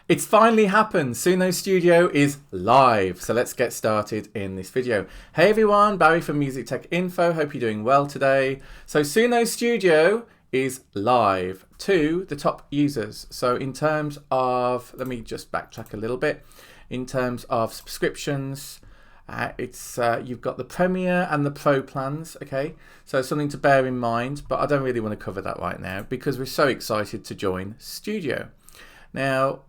It's finally happened. Suno Studio is live. So let's get started in this video. Hey everyone, Barry from Music Tech Info. Hope you're doing well today. So Suno Studio is live to the top users. So in terms of, let me just backtrack a little bit. In terms of subscriptions, you've got the Premier and the Pro plans, okay? So something to bear in mind, but I don't really want to cover that right now because we're so excited to join Studio. Now,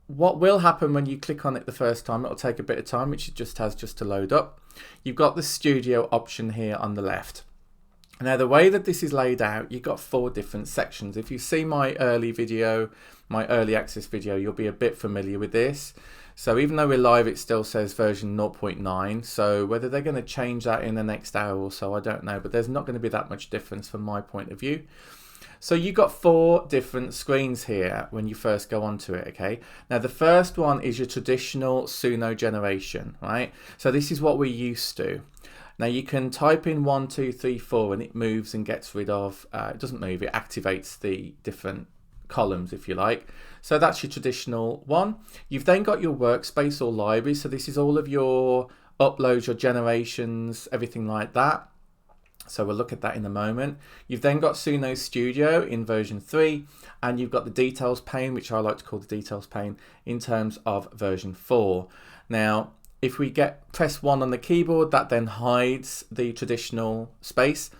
what will happen when you click on it the first time, it'll take a bit of time, which it just has to load up. You've got the Studio option here on the left. Now, the way that this is laid out, you've got 4 different sections. If you see my early video, my early access video, you'll be a bit familiar with this. So even though we're live, it still says version 0.9. So whether they're going to change that in the next hour or so, I don't know. But there's not going to be that much difference from my point of view. So you've got 4 different screens here when you first go onto it, okay? Now the first one is your traditional Suno generation, right? So this is what we're used to. Now you can type in 1, 2, 3, 4 and it moves and gets rid of, it doesn't move, it activates the different columns if you like. So that's your traditional one. You've then got your workspace or library. So this is all of your uploads, your generations, everything like that. So we'll look at that in a moment. You've then got Suno Studio in version 3, and you've got the details pane, which I like to call the details pane, in terms of version 4. Now, if we press 1 on the keyboard, that then hides the traditional space.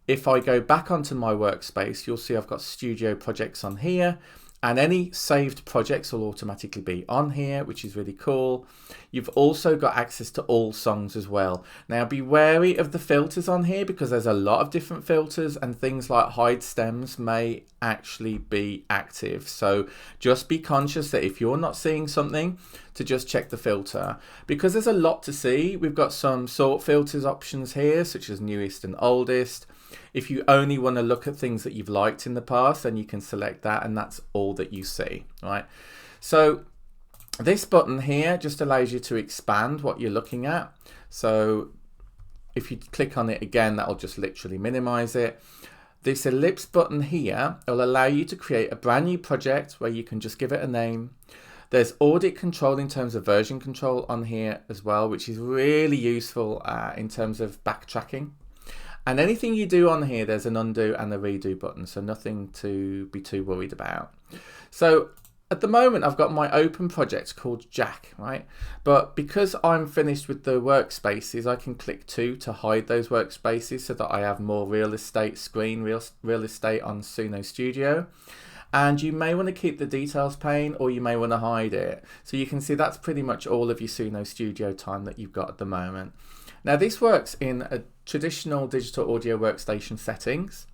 If I go back onto my workspace, you'll see I've got Studio projects on here. And any saved projects will automatically be on here, which is really cool. You've also got access to all songs as well. Now be wary of the filters on here because there's a lot of different filters and things like hide stems may actually be active. So just be conscious that if you're not seeing something, to just check the filter. Because there's a lot to see. We've got some sort filters options here, such as newest and oldest. If you only want to look at things that you've liked in the past, then you can select that and that's all that you see, right? So this button here just allows you to expand what you're looking at. So if you click on it again, that'll just literally minimize it. This ellipse button here will allow you to create a brand new project where you can just give it a name. There's audit control in terms of version control on here as well, which is really useful in terms of backtracking. And anything you do on here, there's an undo and a redo button, so nothing to be too worried about. So at the moment, I've got my open project called Jack, right? But because I'm finished with the workspaces, I can click 2 to hide those workspaces so that I have more real estate estate on Suno Studio. And you may want to keep the details pane or you may want to hide it. So you can see that's pretty much all of your Suno Studio time that you've got at the moment. Now this works in a traditional digital audio workstation settings.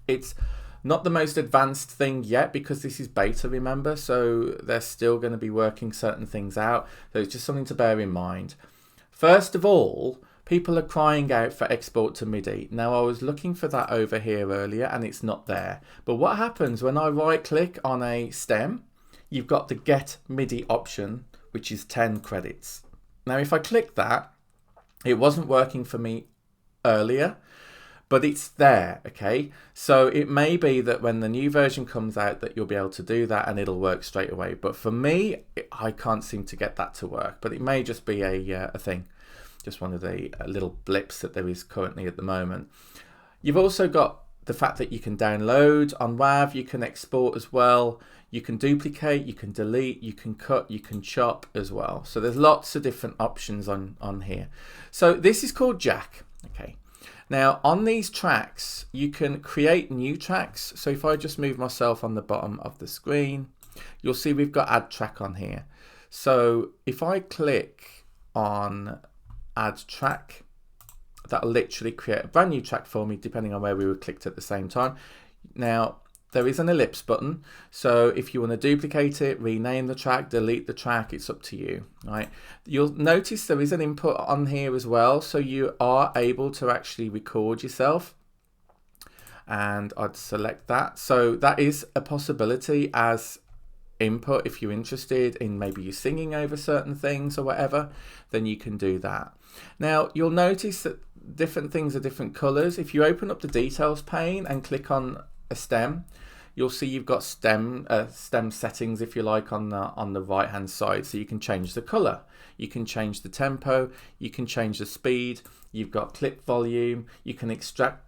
It's not the most advanced thing yet because this is beta, remember, so they're still going to be working certain things out. So it's just something to bear in mind. First of all, people are crying out for export to MIDI. Now I was looking for that over here earlier and it's not there. But what happens when I right click on a stem, you've got the get MIDI option, which is 10 credits. Now if I click that, it wasn't working for me earlier, but it's there, okay? So it may be that when the new version comes out that you'll be able to do that and it'll work straight away. But for me, I can't seem to get that to work, but it may just be a thing. Just one of the little blips that there is currently at the moment. You've also got the fact that you can download on WAV, you can export as well, you can duplicate, you can delete, you can cut, you can chop as well. So there's lots of different options on here. So this is called Jack, okay? Now on these tracks, you can create new tracks. So if I just move myself on the bottom of the screen, you'll see we've got add track on here. So if I click on add track, that'll literally create a brand new track for me depending on where we were clicked at the same time. Now there is an ellipse button, so if you want to duplicate it, rename the track, delete the track, it's up to you, right? You'll notice there is an input on here as well, so you are able to actually record yourself, and I'd select that. So that is a possibility as input. If you're interested in maybe you singing over certain things or whatever, then you can do that. Now you'll notice that different things are different colors. If you open up the details pane and click on a stem, you'll see you've got stem settings, if you like, on the right hand side. So you can change the color, you can change the tempo, you can change the speed, you've got clip volume, you can extract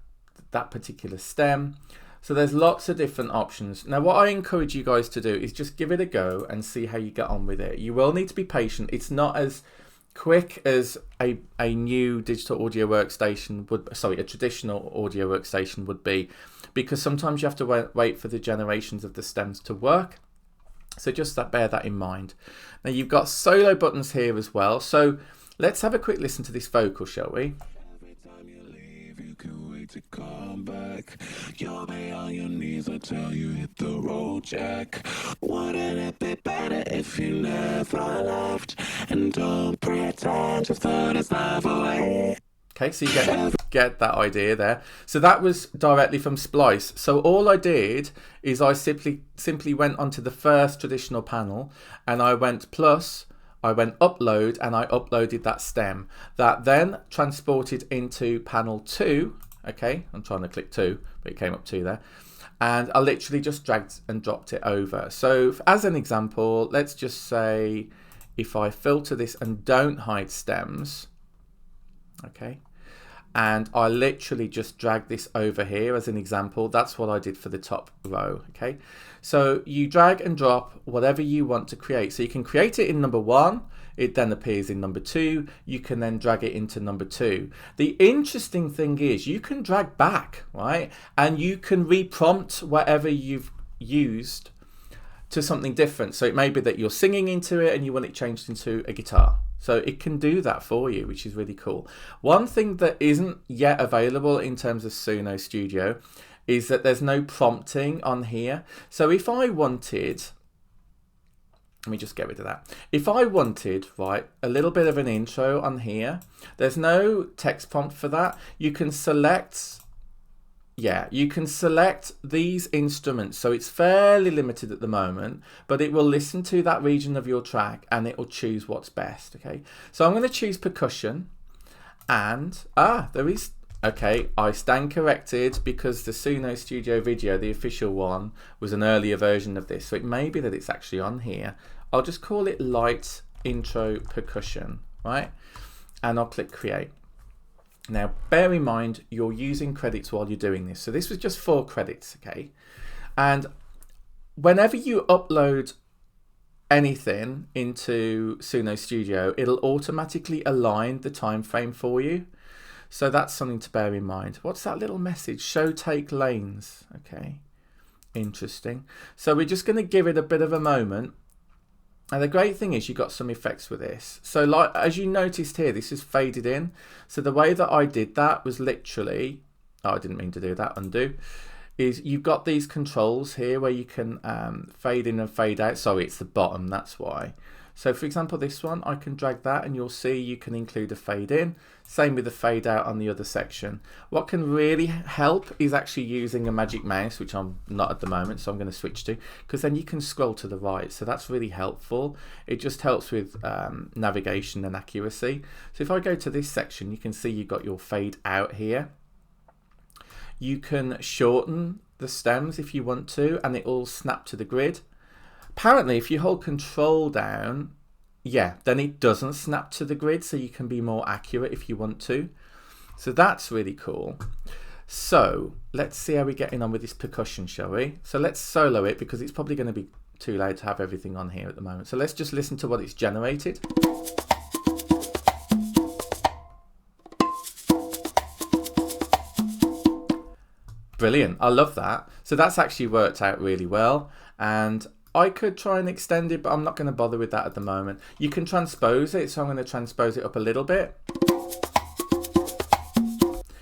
that particular stem. So there's lots of different options. Now what I encourage you guys to do is just give it a go and see how you get on with it. You will need to be patient. It's not as quick as a new digital audio workstation would, sorry, a traditional audio workstation would be, because sometimes you have to wait for the generations of the stems to work. So just bear that in mind. Now you've got solo buttons here as well. So let's have a quick listen to this vocal, shall we? To come back, you'll be on your knees until you hit the road, Jack. Wouldn't it be better if you never left? And don't pretend to throw this love away. Okay, so you get that idea there. So that was directly from Splice. So all I did is I simply went onto the first traditional panel, and I went plus, I went upload, and I uploaded that stem. That then transported into panel 2. Okay, I'm trying to click 2, but it came up 2 there. And I literally just dragged and dropped it over. So as an example, let's just say if I filter this and don't hide stems, okay, and I literally just drag this over here as an example, that's what I did for the top row, okay. So you drag and drop whatever you want to create. So you can create it in number 1, it then appears in number 2, you can then drag it into number 2. The interesting thing is you can drag back, right? And you can reprompt whatever you've used to something different. So it may be that you're singing into it and you want it changed into a guitar. So it can do that for you, which is really cool. One thing that isn't yet available in terms of Suno Studio is that there's no prompting on here. So if I wanted, let me just get rid of that. If I wanted, right, a little bit of an intro on here, there's no text prompt for that. You can select, yeah, you can select these instruments. So it's fairly limited at the moment, but it will listen to that region of your track and it will choose what's best, okay? So I'm going to choose percussion and, there is, okay, I stand corrected because the Suno Studio video, the official one, was an earlier version of this. So it may be that it's actually on here. I'll just call it light intro percussion, right? And I'll click create. Now, bear in mind, you're using credits while you're doing this. So this was just 4 credits, okay? And whenever you upload anything into Suno Studio, it'll automatically align the time frame for you. So that's something to bear in mind. What's that little message? Show take lanes. Okay, interesting. So we're just going to give it a bit of a moment. And the great thing is you've got some effects with this. So like as you noticed here, this is faded in. So the way that I did that was literally, I didn't mean to do that, undo, is you've got these controls here where you can fade in and fade out. Sorry, it's the bottom, that's why. So for example, this one, I can drag that and you'll see you can include a fade in. Same with the fade out on the other section. What can really help is actually using a magic mouse, which I'm not at the moment, so I'm going to switch to, because then you can scroll to the right. So that's really helpful. It just helps with navigation and accuracy. So if I go to this section, you can see you've got your fade out here. You can shorten the stems if you want to, and it will snap to the grid. Apparently, if you hold control down, yeah, then it doesn't snap to the grid, so you can be more accurate if you want to. So that's really cool. So let's see how we're getting on with this percussion, shall we? So let's solo it because it's probably going to be too loud to have everything on here at the moment. So let's just listen to what it's generated. Brilliant, I love that. So that's actually worked out really well, and I could try and extend it, but I'm not going to bother with that at the moment. You can transpose it, so I'm going to transpose it up a little bit.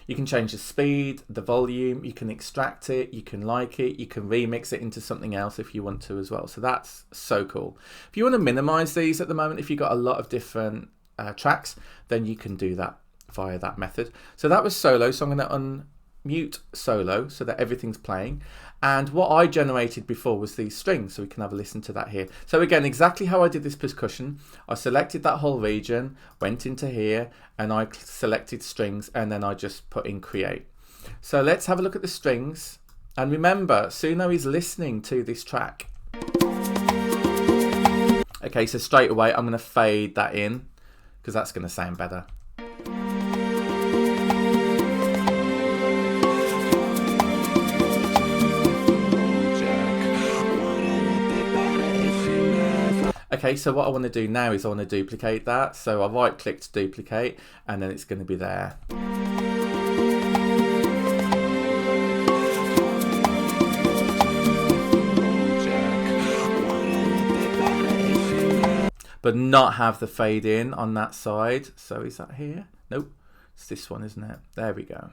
You can change the speed, the volume, you can extract it, you can like it, you can remix it into something else if you want to as well. So that's so cool. If you want to minimize these at the moment, if you've got a lot of different tracks, then you can do that via that method. So that was solo, so I'm going to unmute solo so that everything's playing. And what I generated before was these strings, so we can have a listen to that here. So again, exactly how I did this percussion, I selected that whole region, went into here, and I selected strings, and then I just put in create. So let's have a look at the strings. And remember, Suno is listening to this track. Okay, so straight away I'm going to fade that in because that's going to sound better. Okay, so what I want to do now is I want to duplicate that. So I right click to duplicate and then it's going to be there. But not have the fade in on that side. So is that here? Nope, it's this one, isn't it? There we go.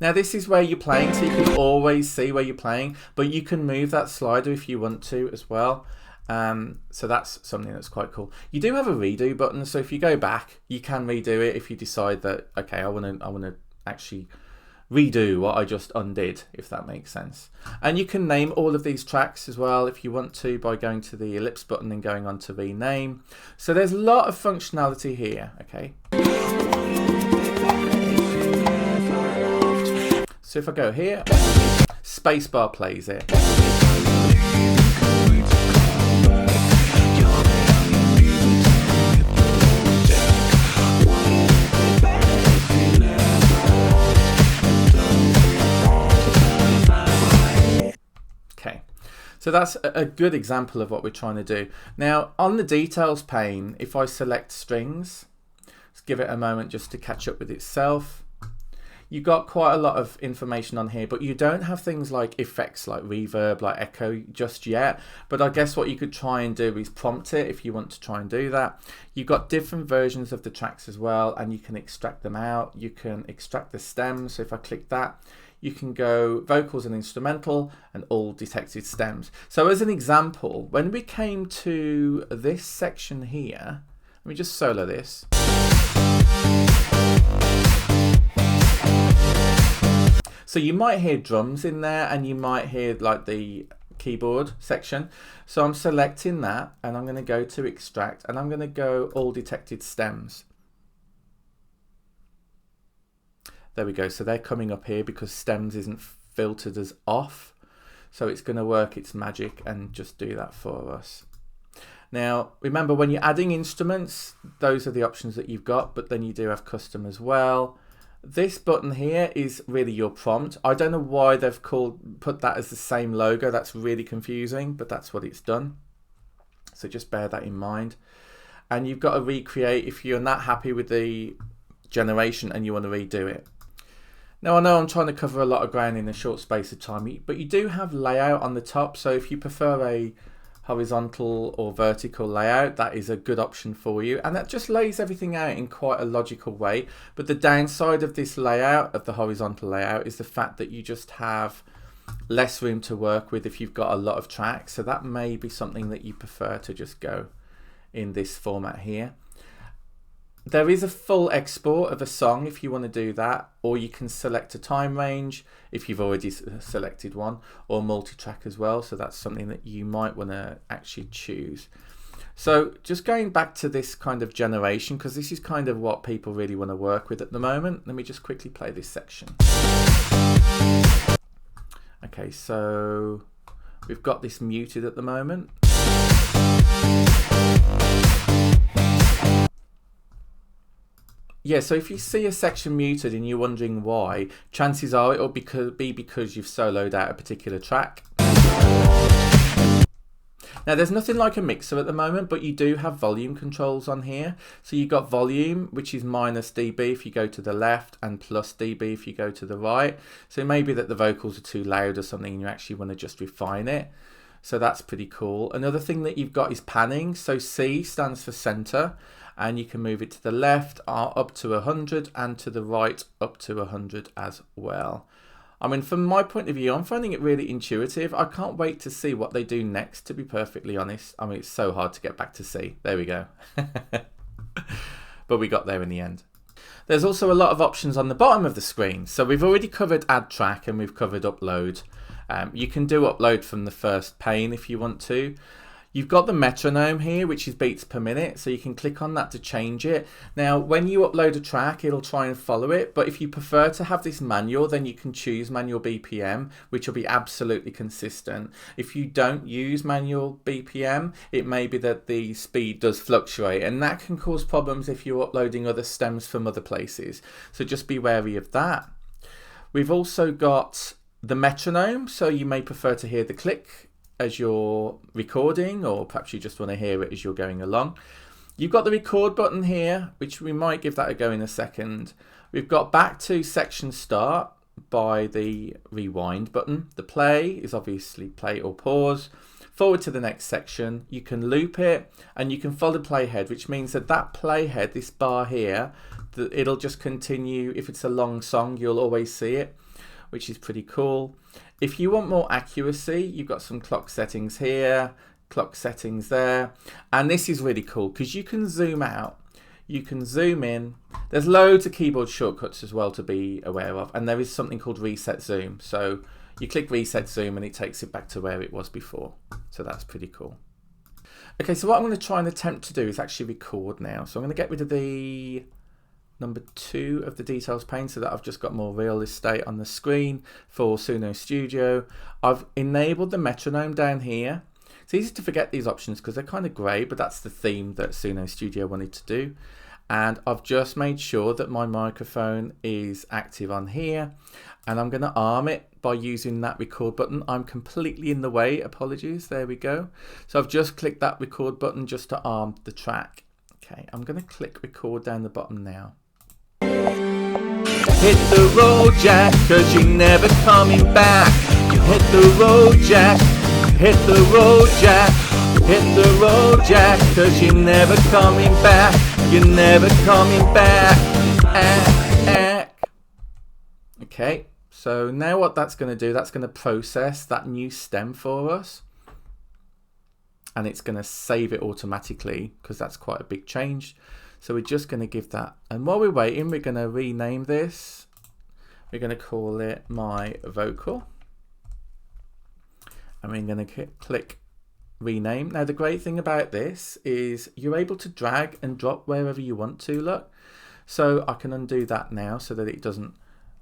Now this is where you're playing, so you can always see where you're playing, but you can move that slider if you want to as well. So that's something that's quite cool. You do have a redo button, so if you go back, you can redo it if you decide that, okay, I want to actually redo what I just undid, if that makes sense. And you can name all of these tracks as well if you want to by going to the ellipse button and going on to rename. So there's a lot of functionality here, okay? So if I go here, spacebar plays it. Okay, so that's a good example of what we're trying to do. Now on the details pane, if I select strings, let's give it a moment just to catch up with itself. You've got quite a lot of information on here, but you don't have things like effects like reverb, like echo just yet. But I guess what you could try and do is prompt it if you want to try and do that. You've got different versions of the tracks as well, and you can extract them out. You can extract the stems. So if I click that, you can go vocals and instrumental and all detected stems. So as an example, when we came to this section here, let me just solo this. So you might hear drums in there and you might hear like the keyboard section. So I'm selecting that and I'm going to go to extract and I'm going to go all detected stems. There we go. So they're coming up here because stems isn't filtered as off. So it's going to work its magic and just do that for us. Now, remember when you're adding instruments, those are the options that you've got, but then you do have custom as well. This button here is really your prompt. I don't know why they've put that as the same logo. That's really confusing, but that's what it's done. So just bear that in mind. And you've got to recreate if you're not happy with the generation and you want to redo it. Now I know I'm trying to cover a lot of ground in a short space of time, but you do have layout on the top. So if you prefer a horizontal or vertical layout, that is a good option for you, and that just lays everything out in quite a logical way. But the downside of this layout, of the horizontal layout, is the fact that you just have less room to work with if you've got a lot of tracks. So that may be something that you prefer to just go in this format here. There is a full export of a song if you want to do that, or you can select a time range if you've already selected one, or multi-track as well. So that's something that you might want to actually choose. So just going back to this kind of generation, because this is kind of what people really want to work with at the moment. Let me just quickly play this section. Okay, so we've got this muted at the moment. Yeah, so if you see a section muted and you're wondering why, chances are it will be because you've soloed out a particular track. Now there's nothing like a mixer at the moment, but you do have volume controls on here. So you've got volume, which is minus dB if you go to the left, and plus dB if you go to the right. So it may be that the vocals are too loud or something and you actually want to just refine it. So that's pretty cool. Another thing that you've got is panning. So C stands for center, and you can move it to the left up to 100 and to the right up to 100 as well. I mean, from my point of view, I'm finding it really intuitive. I can't wait to see what they do next, to be perfectly honest. I mean, it's so hard to get back to C. There we go. But we got there in the end. There's also a lot of options on the bottom of the screen. So we've already covered add track and we've covered upload. You can do upload from the first pane if you want to. You've got the metronome here, which is beats per minute, so you can click on that to change it. Now, when you upload a track, it'll try and follow it, but if you prefer to have this manual, then you can choose manual BPM, which will be absolutely consistent. If you don't use manual BPM, it may be that the speed does fluctuate, and that can cause problems if you're uploading other stems from other places. So just be wary of that. We've also got the metronome, so you may prefer to hear the click as you're recording, or perhaps you just want to hear it as you're going along. You've got the record button here, which we might give that a go in a second. We've got back to section start by the rewind button. The play is obviously play or pause. Forward to the next section. You can loop it, and you can follow playhead, which means that that playhead, this bar here, it'll just continue. If it's a long song, you'll always see it, which is pretty cool. If you want more accuracy, you've got some clock settings here, clock settings there, and this is really cool because you can zoom out, you can zoom in. There's loads of keyboard shortcuts as well to be aware of, and there is something called reset zoom. So you click reset zoom and it takes it back to where it was before. So that's pretty cool. Okay, so what I'm going to try and attempt to do is actually record now. So I'm going to get rid of the number 2 of the details pane so that I've just got more real estate on the screen for Suno Studio. I've enabled the metronome down here. It's easy to forget these options because they're kind of grey, but that's the theme that Suno Studio wanted to do. And I've just made sure that my microphone is active on here, and I'm going to arm it by using that record button. I'm completely in the way, apologies, there we go. So I've just clicked that record button just to arm the track. Okay, I'm going to click record down the bottom now. Hit the road, Jack, cause you're never coming back. Hit the road, Jack. Hit the road, Jack. Hit the road, Jack, cause you're never coming back. You're never coming back. Okay, so now what that's going to do, that's going to process that new stem for us. And it's going to save it automatically because that's quite a big change. So we're just going to give that, and while we're waiting, we're going to rename this. We're going to call it my vocal, and we're going to click rename. Now the great thing about this is you're able to drag and drop wherever you want to, look. So I can undo that now so that it doesn't,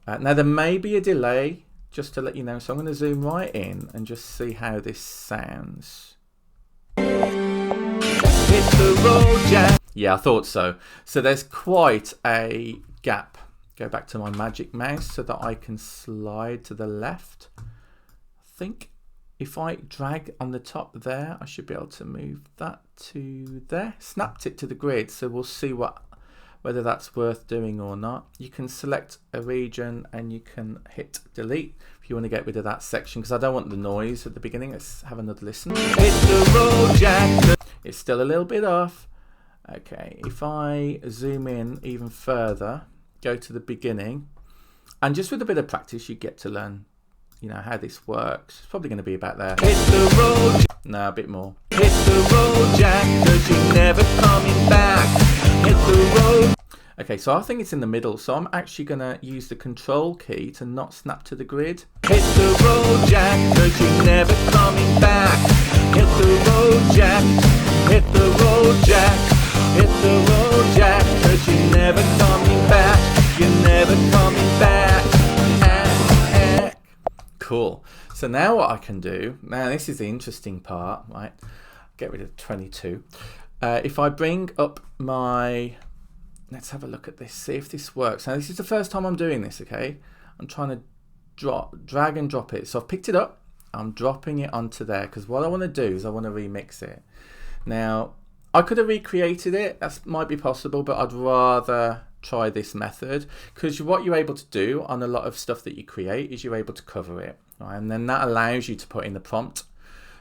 now there may be a delay, just to let you know, so I'm going to zoom right in and just see how this sounds. Hit the road, Jack. Yeah, I thought so. So there's quite a gap. Go back to my magic mouse so that I can slide to the left. I think if I drag on the top there, I should be able to move that to there. Snapped it to the grid, so we'll see whether that's worth doing or not. You can select a region and you can hit delete if you want to get rid of that section, because I don't want the noise at the beginning. Let's have another listen. Hit the road, Jack. It's still a little bit off. Okay, if I zoom in even further, go to the beginning, and just with a bit of practice you get to learn, you know, how this works. It's probably going to be about there. Hit the road. No, a bit more. Hit the road, Jack, cause you're never coming back. Hit the road. Okay, so I think it's in the middle, so I'm actually going to use the control key to not snap to the grid. Hit the road, Jack, cause you're never coming back. Hit the road, Jack. Hit the road, Jack. Hit the road, Jack, cause you're never coming back. You're never coming back. Cool. So now what I can do, now this is the interesting part, right? Get rid of 22. If I bring up my, let's have a look at this, see if this works. Now this is the first time I'm doing this, okay? I'm trying to drag and drop it. So I've picked it up, I'm dropping it onto there, because what I want to do is I want to remix it. Now, I could have recreated it, that might be possible, but I'd rather try this method, because what you're able to do on a lot of stuff that you create is you're able to cover it, right? And then that allows you to put in the prompt.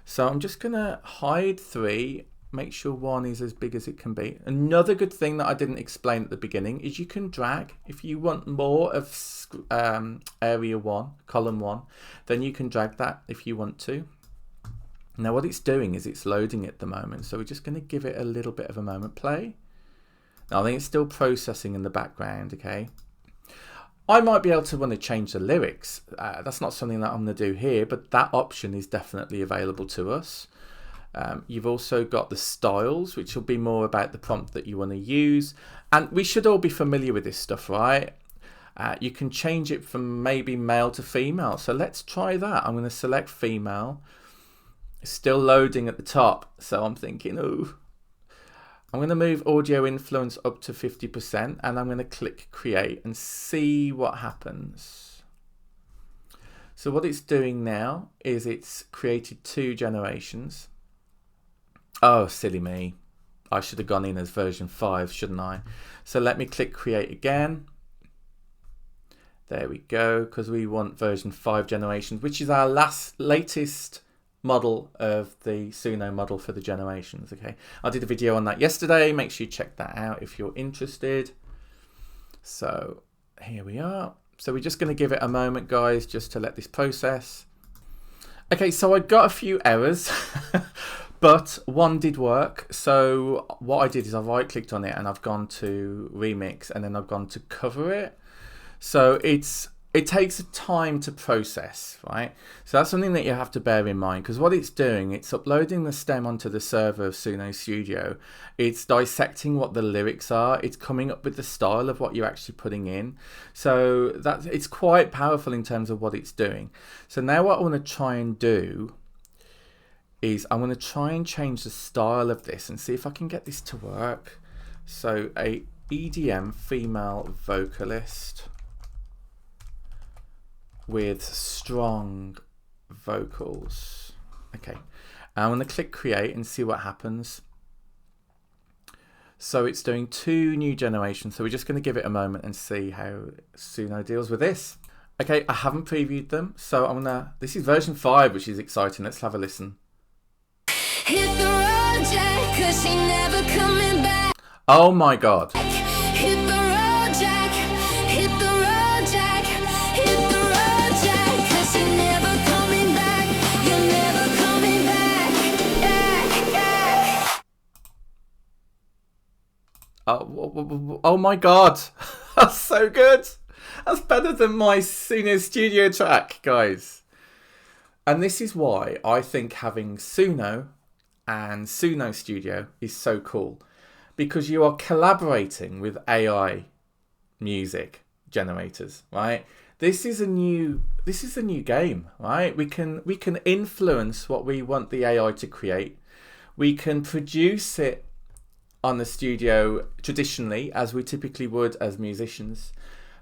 So I'm just going to hide 3, make sure 1 is as big as it can be. Another good thing that I didn't explain at the beginning is you can drag. If you want more of area 1, column 1, then you can drag that if you want to. Now what it's doing is it's loading at the moment, so we're just going to give it a little bit of a moment. Play. Now I think it's still processing in the background, okay? I might be able to want to change the lyrics. That's not something that I'm going to do here, but that option is definitely available to us. You've also got the styles, which will be more about the prompt that you want to use. And we should all be familiar with this stuff, right? You can change it from maybe male to female. So let's try that. I'm going to select female. It's still loading at the top. So I'm thinking, oh, I'm going to move audio influence up to 50%, and I'm going to click create and see what happens. So what it's doing now is it's created 2 generations. Oh, silly me. I should have gone in as version 5, shouldn't I? So let me click create again. There we go, because we want version 5 generations, which is our latest model of the Suno model for the generations. Okay, I did a video on that yesterday. Make sure you check that out if you're interested. So here we are. So we're just going to give it a moment, guys, just to let this process. Okay, so I got a few errors, but one did work. So what I did is I right clicked on it and I've gone to remix, and then I've gone to cover it. So it takes a time to process, right? So that's something that you have to bear in mind, because what it's doing, it's uploading the stem onto the server of Suno Studio. It's dissecting what the lyrics are. It's coming up with the style of what you're actually putting in. So it's quite powerful in terms of what it's doing. So now what I want to try and do is I want to try and change the style of this and see if I can get this to work. So a EDM female vocalist with strong vocals. Okay, I'm going to click create and see what happens. So it's doing 2 new generations, so we're just going to give it a moment and see how Suno deals with this. Okay, I haven't previewed them, so I'm gonna, this is version 5, which is exciting. Let's have a listen. Hit the road, Jack, 'cause she never coming back. Oh my god. Hit the road, Jack. Hit the road, Jack. Hit the road, Jack, 'cause she never coming back. You're never coming back. Oh my god. That's so good. That's better than my Suno Studio track, guys. And this is why I think having Suno and Suno Studio is so cool, because you are collaborating with AI music generators, right? This is a new game, right? We can influence what we want the AI to create. We can produce it on the studio traditionally, as we typically would as musicians.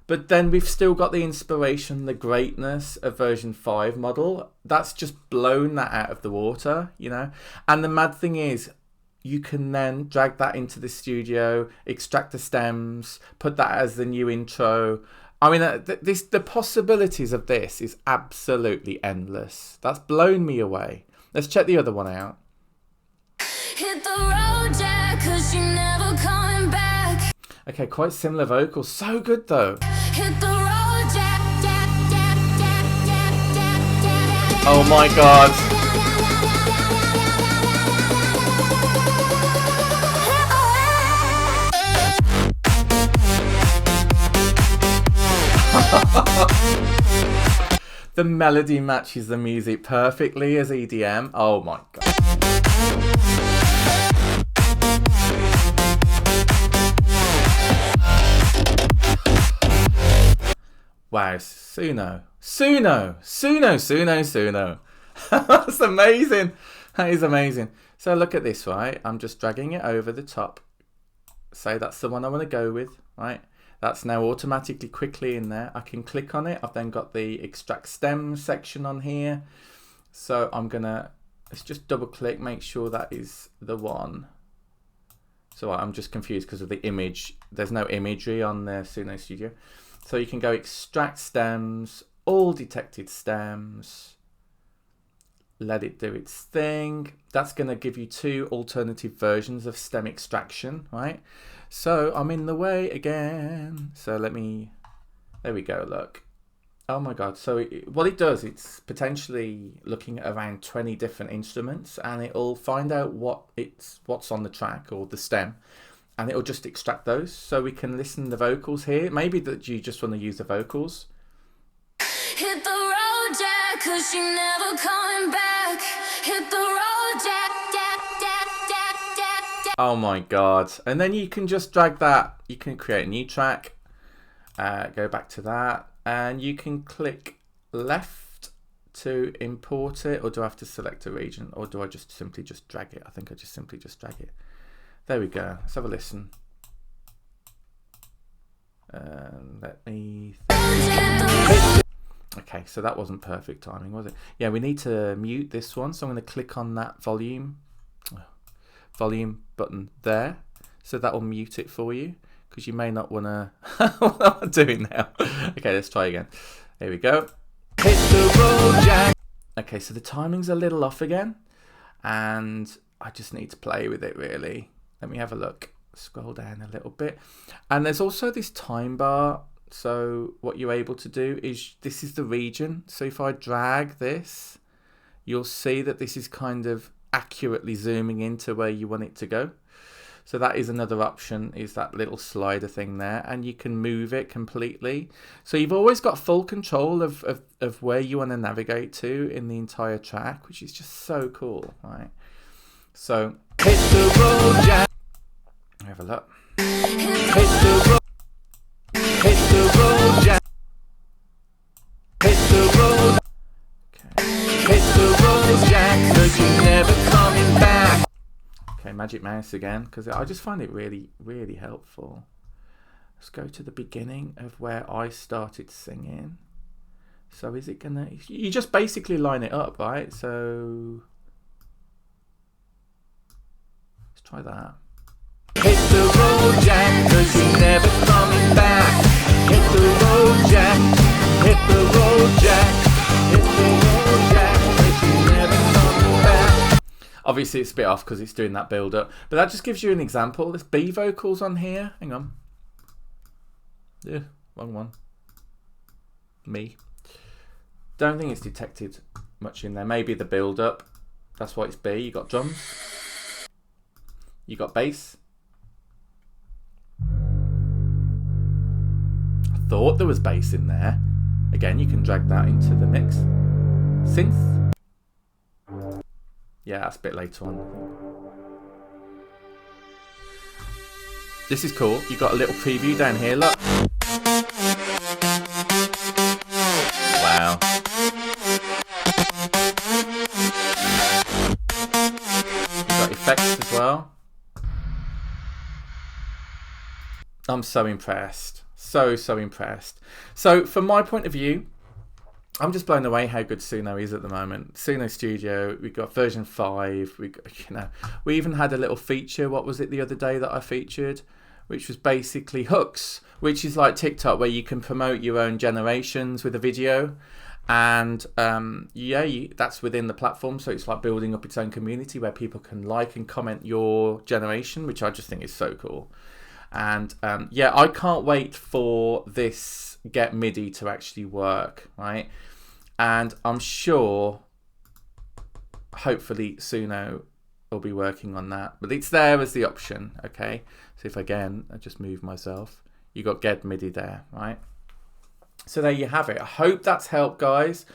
But then we've still got the inspiration, the greatness of version 5 model. That's just blown that out of the water, you know? And the mad thing is, you can then drag that into the studio, extract the stems, put that as the new intro. I mean, the possibilities of this is absolutely endless. That's blown me away. Let's check the other one out. Hit the road, Jack, 'cause she never coming back. Okay, quite similar vocals. So good though. Hit the road, Jack, Jack, Jack, Jack, Jack, Jack, Jack. Oh my god. The melody matches the music perfectly as EDM. Oh my god. Wow, Suno. That's amazing. That is amazing. So look at this, right? I'm just dragging it over the top. Say that's the one I want to go with, right? That's now automatically quickly in there. I can click on it. I've then got the extract stem section on here. So I'm gonna, let's just double click, make sure that is the one. So I'm just confused because of the image. There's no imagery on the Suno Studio. So you can go extract stems, all detected stems, let it do its thing. That's going to give you 2 alternative versions of stem extraction, right? So I'm in the way again. So let me, there we go, look. Oh my God. So what it does, it's potentially looking at around 20 different instruments, and it'll find out what's on the track or the stem. And it'll just extract those, so we can listen to the vocals here. Maybe that you just want to use the vocals. Hit the road, Jack, 'cause she never coming back. Hit the road, Jack, Jack. Oh my God. And then you can just drag that. You can create a new track. Go back to that. And you can click left to import it. Or do I have to select a region? Or do I just simply just drag it? I think I just simply just drag it. There we go. Let's have a listen. Let me... Okay, so that wasn't perfect timing, was it? Yeah, we need to mute this one. So I'm going to click on that volume button there. So that will mute it for you, because you may not want to... What am I doing now? Okay, let's try again. There we go. Hit the road, Jack. Okay, so the timing's a little off again. And I just need to play with it, really. Let me have a look. Scroll down a little bit. And there's also this time bar. So what you're able to do is, this is the region. So if I drag this, you'll see that this is kind of accurately zooming into where you want it to go. So that is another option, is that little slider thing there, and you can move it completely. So you've always got full control of where you want to navigate to in the entire track, which is just so cool, right? So hit the road, Jack. Have a look. Hit the road. Hit the road, Jack. Hit the road. Okay. Hit the road, Jack, 'cause you're never coming back. Okay, magic mouse again, because I just find it really, really helpful. Let's go to the beginning of where I started singing. So is it gonna... You just basically line it up, right? So... Let's try that. Hit the road, Jack, 'cause you're never coming back. Hit the road, Jack. Hit the road, Jack. Hit the road, Jack, 'cause you're never coming back. Obviously it's a bit off because it's doing that build up, but that just gives you an example. There's B vocals on here. Hang on. Yeah, wrong one. Me. Don't think it's detected much in there. Maybe the build up. That's why it's B. You got drums. You got bass. Thought there was bass in there. Again, you can drag that into the mix. Synth. Yeah, that's a bit later on. This is cool. You've got a little preview down here, look. Wow. You've got effects as well. I'm so impressed. So impressed. So from my point of view, I'm just blown away how good Suno is at the moment. Suno Studio, we've got version 5. We even had a little feature. What was it the other day that I featured? Which was basically hooks, which is like TikTok, where you can promote your own generations with a video. And that's within the platform. So it's like building up its own community where people can like and comment your generation, which I just think is so cool. And I can't wait for this Get MIDI to actually work, right? And I'm sure, hopefully, Suno will be working on that. But it's there as the option, okay? So if, again, I just move myself, you got Get MIDI there, right? So there you have it. I hope that's helped, guys.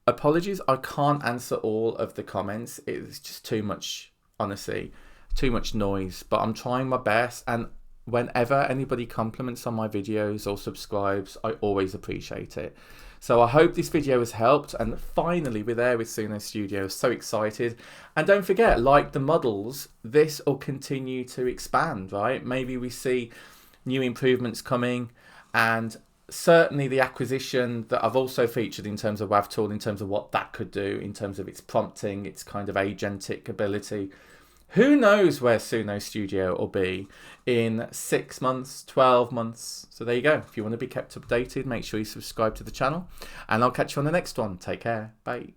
Apologies, I can't answer all of the comments. It's just too much, honestly, too much noise. But I'm trying my best, and whenever anybody compliments on my videos or subscribes, I always appreciate it. So I hope this video has helped, and finally we're there with Suno Studio. So excited. And don't forget, like the models, this will continue to expand, right? Maybe we see new improvements coming, and certainly the acquisition that I've also featured in terms of WavTool, in terms of what that could do, in terms of its prompting, its kind of agentic ability. Who knows where Suno Studio will be in 6 months, 12 months. So there you go. If you want to be kept updated, make sure you subscribe to the channel. And I'll catch you on the next one. Take care. Bye.